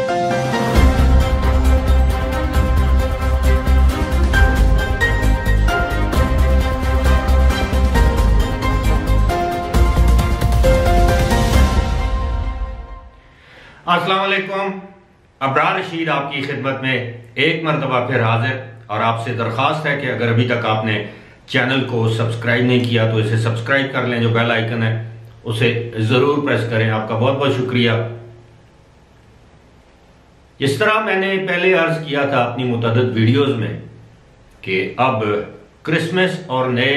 अस्सलाम वालेकुम। अबरार रशीद आपकी खिदमत में एक मरतबा फिर हाजिर, और आपसे दरख्वास्त है कि अगर अभी तक आपने चैनल को सब्सक्राइब नहीं किया तो इसे सब्सक्राइब कर लें। जो बेल आइकन है उसे ज़रूर प्रेस करें। आपका बहुत बहुत शुक्रिया। इस तरह मैंने पहले अर्ज किया था अपनी मुतअद्दिद वीडियोज़ में कि अब क्रिसमस और नए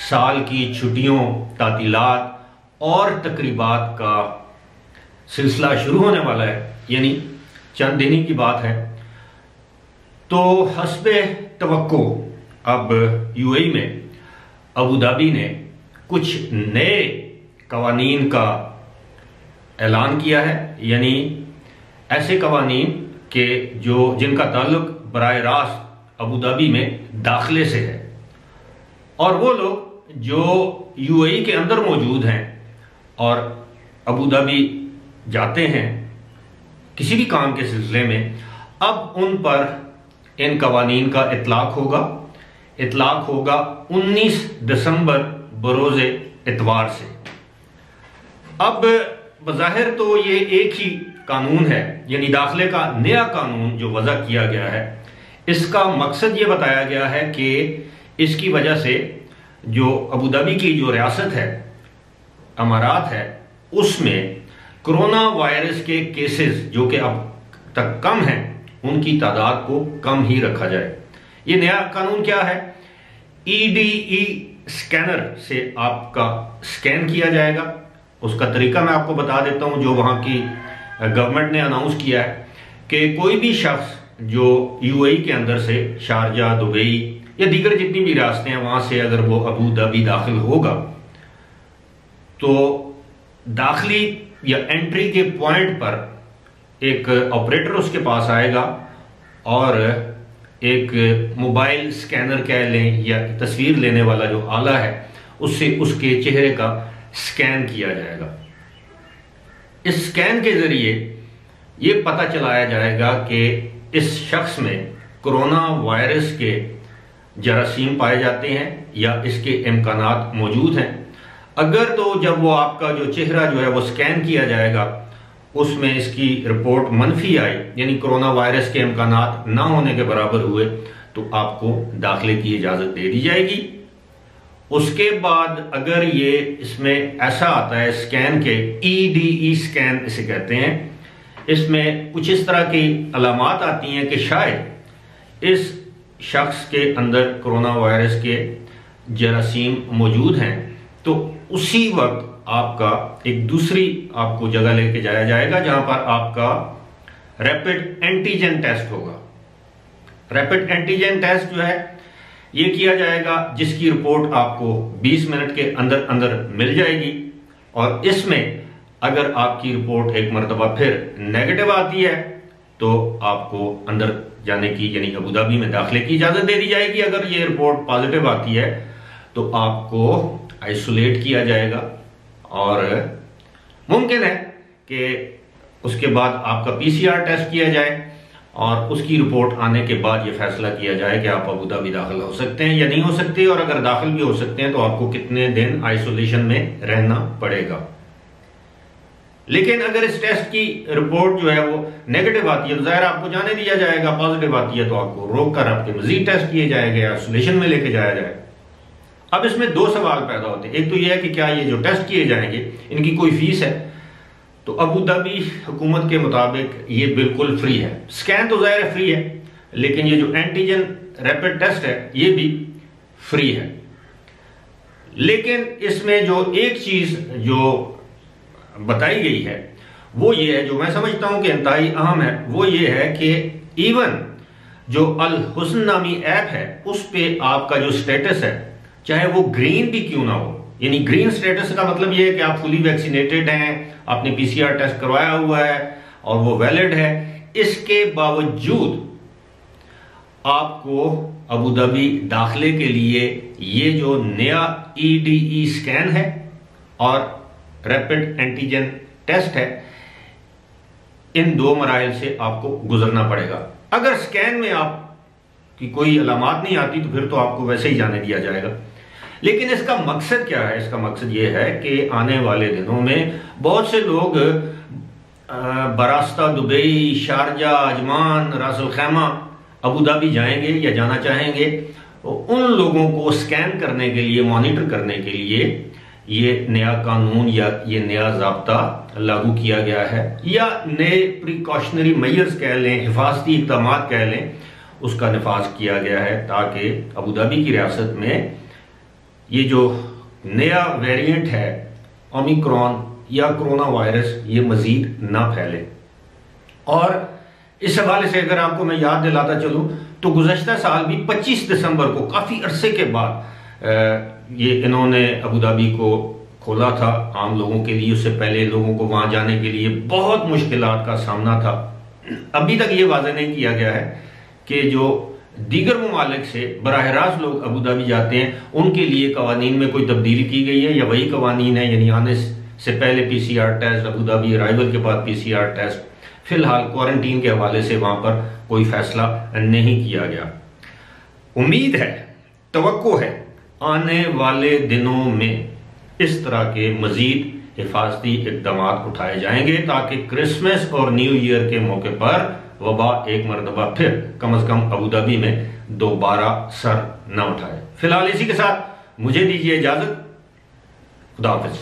साल की छुट्टियों, तातीलात और तकरीबात का सिलसिला शुरू होने वाला है, यानी चंद दिन की बात है। तो हस्बे तवक्को अब यूएई में अबू धाबी ने कुछ नए कवानीन का ऐलान किया है, यानी ऐसे कवानीन के जिनका ताल्लुक बराह रास्त अबू धाबी में दाखिले से है, और वो लोग जो यूएई के अंदर मौजूद हैं और अबू धाबी जाते हैं किसी भी काम के सिलसिले में, अब उन पर इन कवानीन का इतलाक होगा 19 दिसंबर बरोज़े इतवार से। अब बज़ाहिर तो ये एक ही कानून है, यानी दाखिले का नया कानून जो वज़ा किया गया है। इसका मकसद ये बताया गया है कि इसकी वजह से जो अबू धाबी की जो रियासत है, अमारात है, उसमें कोरोना वायरस के केसेस जो कि अब तक कम हैं, उनकी तादाद को कम ही रखा जाए। ये नया कानून क्या है? ईडीई स्कैनर से आपका स्कैन किया जाएगा। उसका तरीका मैं आपको बता देता हूं, जो वहां की गवर्नमेंट ने अनाउंस किया है कि कोई भी शख्स जो यूएई के अंदर से शारजा, दुबई या दीगर जितनी भी रियासतें हैं वहां से अगर वो अबू धाबी दाखिल होगा तो दाखिली या एंट्री के पॉइंट पर एक ऑपरेटर उसके पास आएगा और एक मोबाइल स्कैनर कह लें या तस्वीर लेने वाला जो आला है उससे उसके चेहरे का स्कैन किया जाएगा। इस स्कैन के जरिए ये पता चलाया जाएगा कि इस शख्स में कोरोना वायरस के जरासीम पाए जाते हैं या इसके इम्कानात मौजूद हैं। अगर तो जब वो आपका जो चेहरा जो है वो स्कैन किया जाएगा उसमें इसकी रिपोर्ट मनफी आई, यानी कोरोना वायरस के इम्कानात ना होने के बराबर हुए, तो आपको दाखिले की इजाज़त दे दी जाएगी। उसके बाद अगर ये इसमें ऐसा आता है स्कैन के, ईडीई स्कैन इसे कहते हैं, इसमें कुछ इस तरह की अलामात आती हैं कि शायद इस शख्स के अंदर कोरोना वायरस के जरासीम मौजूद हैं, तो उसी वक्त आपका एक दूसरी आपको जगह लेके जाया जाएगा जहां पर आपका रैपिड एंटीजन टेस्ट होगा। रैपिड एंटीजन टेस्ट जो है ये किया जाएगा, जिसकी रिपोर्ट आपको 20 मिनट के अंदर अंदर मिल जाएगी, और इसमें अगर आपकी रिपोर्ट एक मरतबा फिर नेगेटिव आती है तो आपको अंदर जाने की, यानी अबू धाबी में दाखिले की इजाजत दे दी जाएगी। अगर ये रिपोर्ट पॉजिटिव आती है तो आपको आइसोलेट किया जाएगा, और मुमकिन है कि उसके बाद आपका पीसीआर टेस्ट किया जाए और उसकी रिपोर्ट आने के बाद यह फैसला किया जाए कि आप अबू धाबी दाखिल हो सकते हैं या नहीं हो सकते, और अगर दाखिल भी हो सकते हैं तो आपको कितने दिन आइसोलेशन में रहना पड़ेगा। लेकिन अगर इस टेस्ट की रिपोर्ट जो है वो नेगेटिव आती है तो जाहिर आपको जाने दिया जाएगा, पॉजिटिव आती है तो आपको रोक कर आपके मजीद टेस्ट किए जाएंगे, आइसोलेशन में लेके जाया जाएगा। अब इसमें दो सवाल पैदा होते हैं। एक तो यह है कि क्या ये जो टेस्ट किए जाएंगे इनकी कोई फीस है? तो अबू धाबी हुकूमत के मुताबिक ये बिल्कुल फ्री है। स्कैन तो ज़ाहिर फ्री है, लेकिन ये जो एंटीजन रैपिड टेस्ट है ये भी फ्री है। लेकिन इसमें जो एक चीज जो बताई गई है वो ये है, जो मैं समझता हूं कि इंतहाई अहम है, वो ये है कि इवन जो अल हुस्न नामी ऐप है उस पे आपका जो स्टेटस है, चाहे वो ग्रीन भी क्यों ना हो, यानी ग्रीन स्टेटस का मतलब ये है कि आप फुली वैक्सीनेटेड हैं, आपने पीसीआर टेस्ट करवाया हुआ है और वो वैलिड है, इसके बावजूद आपको अबू धाबी दाखिले के लिए ये जो नया ईडीई स्कैन है और रैपिड एंटीजन टेस्ट है, इन 2 मराहल से आपको गुजरना पड़ेगा। अगर स्कैन में आपकी कोई अलामात नहीं आती तो फिर तो आपको वैसे ही जाने दिया जाएगा। लेकिन इसका मकसद क्या है? इसका मकसद ये है कि आने वाले दिनों में बहुत से लोग बरास्ता दुबई, शारजा, अजमान, रासल खैमा, अबू धाबी जाएंगे या जाना चाहेंगे। उन लोगों को स्कैन करने के लिए, मॉनिटर करने के लिए ये नया कानून या ये नया ज़ाब्ता लागू किया गया है, या नए प्रिकॉशनरी मेजर्स कह लें, हिफाजती इक़दाम कह लें, उसका नफाज किया गया है ताकि अबू धाबी की रियासत में ये जो नया वेरिएंट है ओमिक्रॉन या कोरोना वायरस, ये मजीद ना फैले। और इस हवाले से अगर आपको मैं याद दिलाता चलूं तो गुज़श्ता साल भी 25 दिसंबर को, काफ़ी अरसे के बाद ये इन्होंने अबू धाबी को खोला था आम लोगों के लिए। उससे पहले लोगों को वहां जाने के लिए बहुत मुश्किलात का सामना था। अभी तक ये वाज़ेह नहीं किया गया है कि जो दीगर ममालिक से बराह रास्त लोग अबू धाबी जाते हैं उनके लिए कवानीन में कोई तब्दीली की गई है या वही कवानीन है, यानी आने से पहले PCR test, Abu Dhabi arrival के बाद PCR टेस्ट। फिलहाल क्वारंटीन के हवाले से वहां पर कोई फैसला नहीं किया गया। उम्मीद है, तवक्को है, आने वाले दिनों में इस तरह के मजीद हिफाजती इक़दाम उठाए जाएंगे ताकि क्रिसमस और न्यू ईयर के मौके पर वबा एक मरतबा फिर कम से कम अबू धाबी में दोबारा सर न उठाए। फिलहाल इसी के साथ मुझे दीजिए इजाजत। खुदा हाफिज।